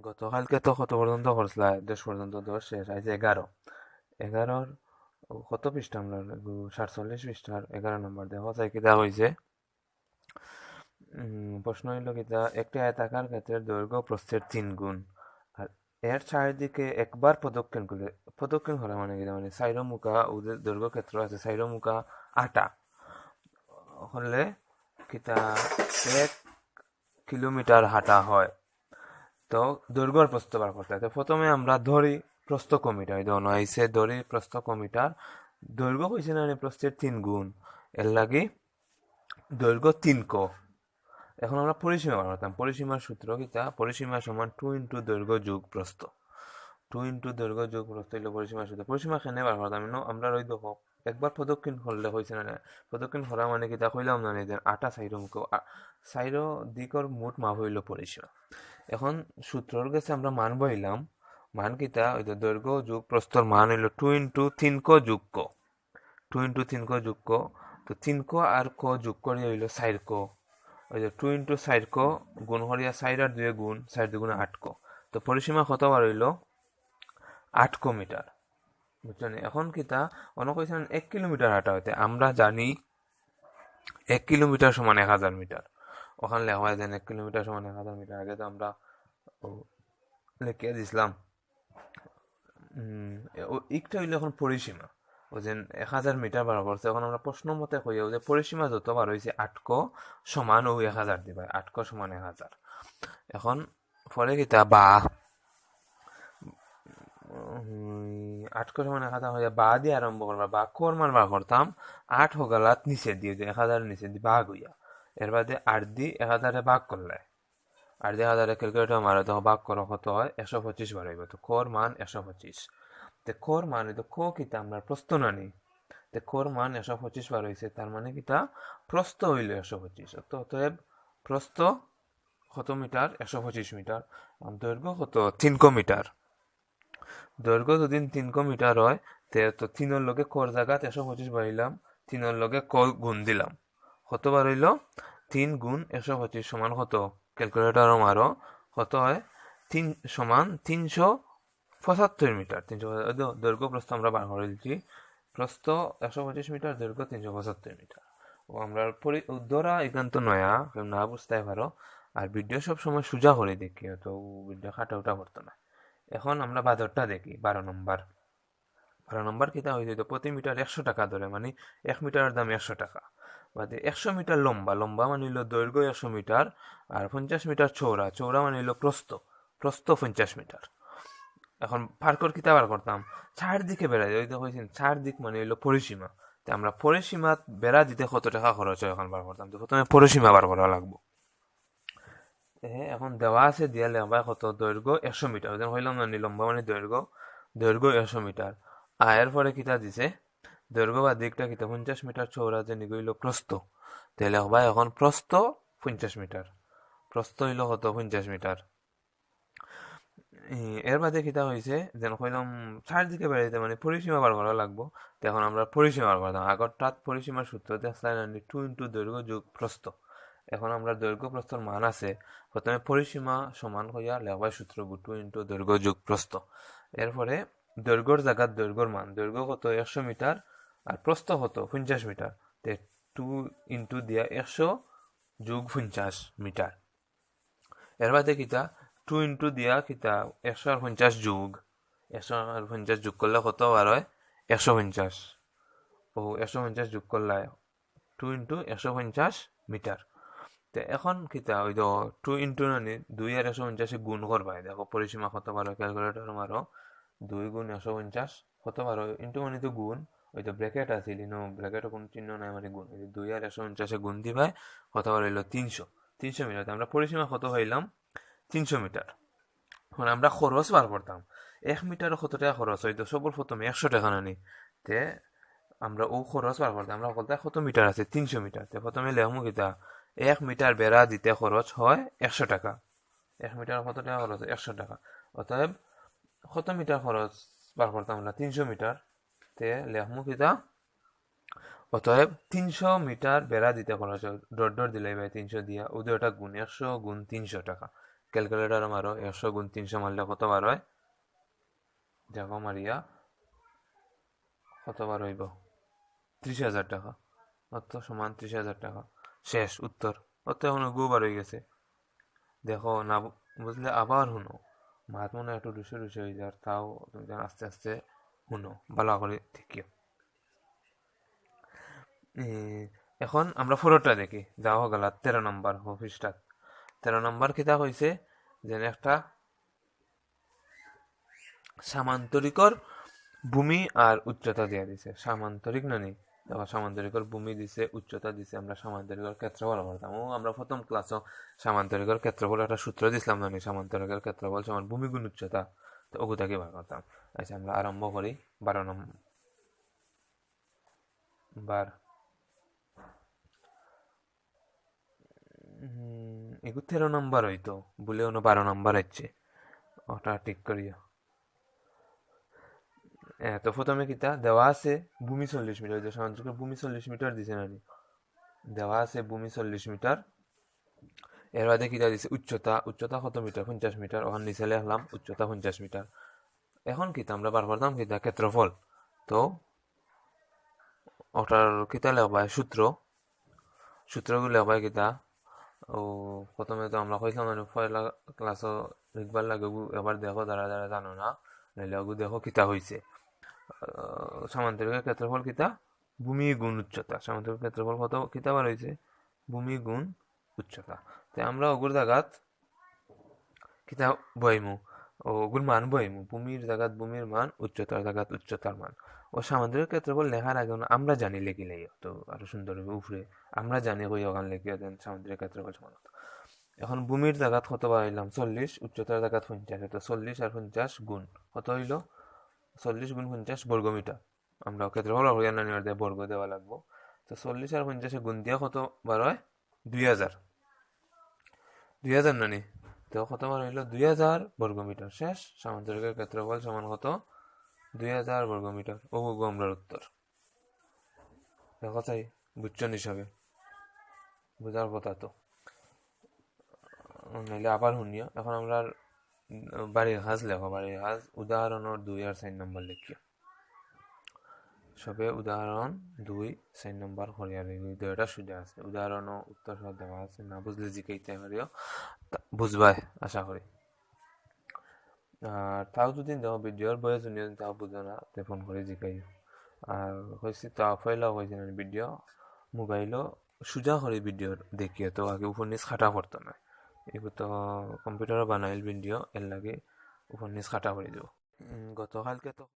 গতকালকে তো কত পর্যন্ত করছিলা? 10 পর্যন্ত, 10 শেষ, আজ 11। 11-র কত পৃষ্ঠা? আমরা 47 পৃষ্ঠার 11 নম্বর দেখো চাই কিতা হয়েছে। প্রশ্ন হইল কিতা, একটি আয়তাকার ক্ষেত্রের দৈর্ঘ্য প্রস্থের 3 গুণ, আর এর চারিদিকে একবার প্রদক্ষিণ করলে, প্রদক্ষিণ করা মানে কিতা, মানে চাইরমুখা ওদের দৈর্ঘ্য ক্ষেত্র আছে, চাইরমুখা 8 হলে কিতা 1 কিলোমিটার হাঁটা হয়। তো দৈর্ঘ্য আর প্রস্থ বার করতে হয়। তো প্রথমে আমরা ধরি প্রস্থ কমিটার, এই ধরুন আইসে ধরি প্রস্থ কমিটার, দৈর্ঘ্য হয়েছে না প্রস্থের 3 গুণ, এর লাগি দৈর্ঘ্য 3 ক। এখন আমরা পরিসীমা বার করতাম, পরিসীমার সূত্র কিতা, পরিসীমা সমান 2 × দৈর্ঘ্য যোগ প্রস্থ। 2 × দৈর্ঘ্য যোগ প্রস্থ হইল পরিসীমার সূত্র। পরিসীমা কেনে বার করতাম, আমরা রই দেখো একবার প্রদক্ষিণ করলে হয়েছে না, প্রদক্ষিণ করা মানে কিতা কইলাম না, যে 8 সাইরো সাইরো দিকর মোট মাপ হইল পরিসীমা। এখন সূত্রর কাছে আমরা মান বইলাম, মান কিতা, ওই যে দৈর্ঘ্য যোগ প্রস্থর মান হইল 2 × 3 ক যোগ ক, 2 × 3 ক যোগ ক। তো 3 ক আর ক যোগ করি হইল 4 ক, ওই যে 2 × 4 ক গুণ করিয়া 4 আর 2 গুণ, 4 2 গুণ 8 ক। তো পরিসীমা কত বার হইল? 8 ক মিটার, বুঝছেন? এখন কিতা অনেক কইছেন 1 কিলোমিটার হাঁটা হইতে, আমরা জানি 1 কিলোমিটার সমান 1000 মিটার। ওখানে লেখা হয় দেন 1 কিলোমিটার সমান 1000 মিটার, আগে তো আমরা লিখিয়ে দিছিলাম। ইকটা হইলে এখন পরিসীমা, ও যে 1000 মিটার বার করছে, এখন আমরা প্রশ্ন মতে কইও যে পরিসীমা যত বার হয়েছে 8 ক সমান ও 1000 দিবা, 8 ক সমান 1000। এখন পরে কিতা বা 8 ক সমান 1000 হয়ে বা দিয়ে আরম্ভ করবা, বা কর মান বার করতাম 8 হোগালাত নিচে দিয়ে, যে 1000 নিচে দিয়ে ভাগ হইয়া, এর বাদে 8 দি 1000 ভাগ করলে, আর 1000 ক্যালকুলেটর মারো তো ভাগ করো কত হয়, 125 বার হইব। তো কর মান 125। তে কোর মান হইতো, কো কিতা আমরা প্রস্থ না নি, তে কোর মান 125 বার হয়েছে, তার মানে কিতা প্রস্থ হইল 125। তো অতএব প্রস্থ কত মিটার? 125 মিটার। আর দৈর্ঘ্য কত? 3 ক মিটার। দৈর্ঘ্য যদি 3 ক মিটার হয়, তে তো 3-এর লগে কোর জায়গাত 125 বাড়িলাম, 3-এর লগে ক গুণ দিলাম, কত বার হইল? 3 গুণ 125 সমান কত? ক্যালকুলেটর মারো, কত হয়? 3 সমান 375 মিটার। 375, দৈর্ঘ্য প্রস্থ আমরা বার করে দিচ্ছি, প্রস্থ 125 মিটার, দৈর্ঘ্য 375 মিটার। ও আমরা ধরা এখান তো নয়া, কেউ না বুঝতে পারো, আর ভিডিও সব সময় সোজা করে দেখি, তো ভিডিও খাটা উঠা করতো না। এখন আমরা বাজারটা দেখি, 12 নম্বর। 12 নম্বর কিতা হয়েছে, তো প্রতি মিটার 100 টাকা ধরে, মানে 1 মিটারের দাম 100 টাকা। বাদে 100 মিটার লম্বা, লম্বা মানে হইল দৈর্ঘ্য 100 মিটার, আর 50 মিটার চৌড়া, চৌড়া মানে হইল প্রস্থ, প্রস্থ 50 মিটার। এখন পার্কর কিতা বার করতাম, চারদিকে বেড়া যায়, ওই তো কইছেন চারদিক মানে হইলো পরিসীমা। তো আমরা পরিসীমা বেড়া দিতে কত টাকা খরচ হয় এখন বার করতাম, তো প্রথমে পরিসীমা বার করা লাগবো। এখন দেওয়া আছে, দিয়া লেখবা কত, দৈর্ঘ্য 100 মিটার, যেন হইলাম না লম্বা মানে দৈর্ঘ্য, দৈর্ঘ্য 100 মিটার। এর পরে কিতা দিছে, দৈর্ঘ্য বা দিকটা কিতা 50 মিটার চৌড়া, যে নিগইল প্রস্থ, তাহলে লেখবা এখন প্রস্থ 50 মিটার, প্রস্থ হইল কত? 50 মিটার। এর বাদে কিতা হয়েছে, যেন কইলাম চারদিকে বেড়াইতে মানে পরিসীমা বার করা লাগবো। তো এখন আমরা পরিসীমা বার করতাম, আগরটাত পরিসীমার সূত্র দেখছিলাম 2 × দৈর্ঘ্য যোগ প্রস্থ। এখন আমরা দৈর্ঘ্য প্রস্থর মান আছে, প্রথমে পরিসীমা সমান হইয়া লেখবার সূত্র 2 × দৈর্ঘ্য যোগ প্রস্থ। এরপরে দৈর্ঘ্যর জায়গার দৈর্ঘ্যর মান, দৈর্ঘ্য কত? 100 মিটার, আর প্রস্থ কত? 50 মিটার। তে 2 দিয়া 100 যোগ 50 মিটার। এর বাদে কিতা 2 দিয়া কিতা 150 যোগ, 150 যোগ করলে কত বার হয়? 150। ও 150 যোগ করলে 2 × 150 মিটার। তো এখন কিতা ওই তো 2 × 2 আর 150 গুণ করবা, দেখো পরিসীমা কত বার হয়, ক্যালকুলেটর মারো, 2 গুণ 150 কত বার হয়, ইন্টু মানে তো গুণ, ওই তো ব্র্যাকেট আছে, ব্র্যাকেটে কোনো চিহ্ন নাই মানে গুণ, 2 আর 150 গুণ দিবাই, কত বার হইলো? 300। 300 মিটার। আমরা পরিসীমা কত হইলাম? 300 মিটার। এখন আমরা খরচ বার করতাম, 1 মিটার কত টাকা খরচ হয়, তো সবর প্রথমে 100 টাকা নানি, তে আমরা ও খরচ বার করতাম, আমরা বলতে কত মিটার আছে? 300 মিটার। তে প্রথমে লেখমু কিতা, 1 মিটার বেড়া দিতে খরচ হয় 100 টাকা। 1 মিটার কত টাকা খরচ হয়? 100 টাকা। অতএব কত মিটার খরচ বার করতাম আমরা? 300 মিটার। তে লেখমু কিতা, অতএব 300 মিটার বেড়া দিতে খরচ হয়, ডট ডট দিলে ভাই 300 দিয়া, ওদের ওটা গুণ 100 গুণ 300 টাকা। ক্যালকুলেটর মারো 100 গুণ 300 মারলে কত বার হয় দেখো মারিয়া কত বার হইব 30,000 টাকা অত সমান 30,000 টাকা শেষ উত্তর অত এখন গোবার হয়ে গেছে দেখো না বুঝলে আবার শুনো মাত মনে একটু রুষে রুষে হয়ে যায় তাও তুমি যেন আস্তে আস্তে শুনো ভালো করে ঠিকই এখন আমরা ফটোটা দেখি যাও গেল 13 নম্বর পৃষ্ঠা 13 নম্বর কিতা হয়েছে যে একটা সামান্তরিকর ভূমি আর উচ্চতা দিয়া দিছে সামান্তরিক নানি দেখো সামান্তরিকর ভূমি দিছে উচ্চতা দিছে আমরা সামান্তরিকর ক্ষেত্রফল করতাম ও আমরা প্রথম ক্লাসও সামান্তরিকর ক্ষেত্রফল একটা সূত্র দিছিলাম নানি সামান্তরিকর ক্ষেত্রফল সমান ভূমি গুণ উচ্চতা তো ওগুতাকে বার করতাম আচ্ছা আমরা আরম্ভ করি 12 নম্বর এগু 13 নম্বর হইতো বলে অন্য 12 নম্বর হচ্ছে ওটা ঠিক করিয়া তো প্রথমে কিতা দেওয়া আছে ভূমি 40 মিটার যে সামান্তরিক ভূমি 40 মিটার দিছে নানি দেওয়া আছে ভূমি 40 মিটার এর বাদে কিতা দিছে উচ্চতা উচ্চতা কত মিটার 50 মিটার ওখানে নিচে লিখলাম উচ্চতা 50 মিটার এখন কিতা আমরা বার করতাম কিতা ক্ষেত্রফল তো ওটার কিতা লেখবা সূত্রগুলো লেখবা কিতা ও প্রথমে তো আমরা কইলাম মানে পয়লা ক্লাসও দেখবার লাগে এবার দেখো যারা যারা জানো না নাইলে ওগু দেখো কিতা হইছে সামান্তরিকের ক্ষেত্রফল কিতা ভূমি গুণ উচ্চতা সামান্তরিক ক্ষেত্রফল কত কিতা বার হইছে ভূমি গুণ উচ্চতা তাই আমরা ওগুর জায়গাত কিতা বইমু ওগুর মান বইমু ভূমির জায়গাত ভূমির মান উচ্চতার জায়গাত উচ্চতার মান ও সামান্তরিক ক্ষেত্রফল লেখার আগে আমরা জানি লেখিলেই তো আরো সুন্দর হবে উপরে আমরা জানি কই ওখান লেখিয়া দেন সামান্তরিক ক্ষেত্রফল সমান এখন ভূমির জায়গাত কত পাইলাম 40 উচ্চতার জায়গাত 50 তো 40 আর 50 গুণ কত হইল 40 গুণ 50 বর্গমিটার আমরা ক্ষেত্রফল হইয়া না নিয়ে বর্গ দেওয়া লাগবো তো 40 আর 50 গুণ দিয়া কত বার হয় 2000 নানি তো কত বার হইল 2000 বর্গমিটার শেষ সামান্তরিকের ক্ষেত্রফল সমান কত 2000 বর্গমিটার ও আমরা উত্তর দেখো তাই বুঝছেন হিসাবে বুঝার কথা তো নাইলে আবার শুনিও এখন আমরা বাড়ির কাজ লেখো বাড়ির কাজ উদাহরণের 2 আর 4 নম্বর লিখিও সবে উদাহরণ 2 4 নম্বর করিয়া লিখি দুইটা সুবিধা আছে উদাহরণ উত্তর সহ দেওয়া আছে না বুঝলে জিকাইতে পারিও বুঝবাই আশা করি আর তাও যদি দেখো ভিডিওর বয়স শুনিও তাও বুঝো না তে ফোন করে জিকাইও আর হয়েছে তাও ফেলাও হয়েছে না ভিডিও মোবাইলও সোজা করে ভিডিও দেখিও তো আগে উপর নিচ খাটা পড়তো না এগুলো তো কম্পিউটারও বানাইল ভিডিও এর লাগে উপর নিচ খাটা করে দেব গতকালকে তো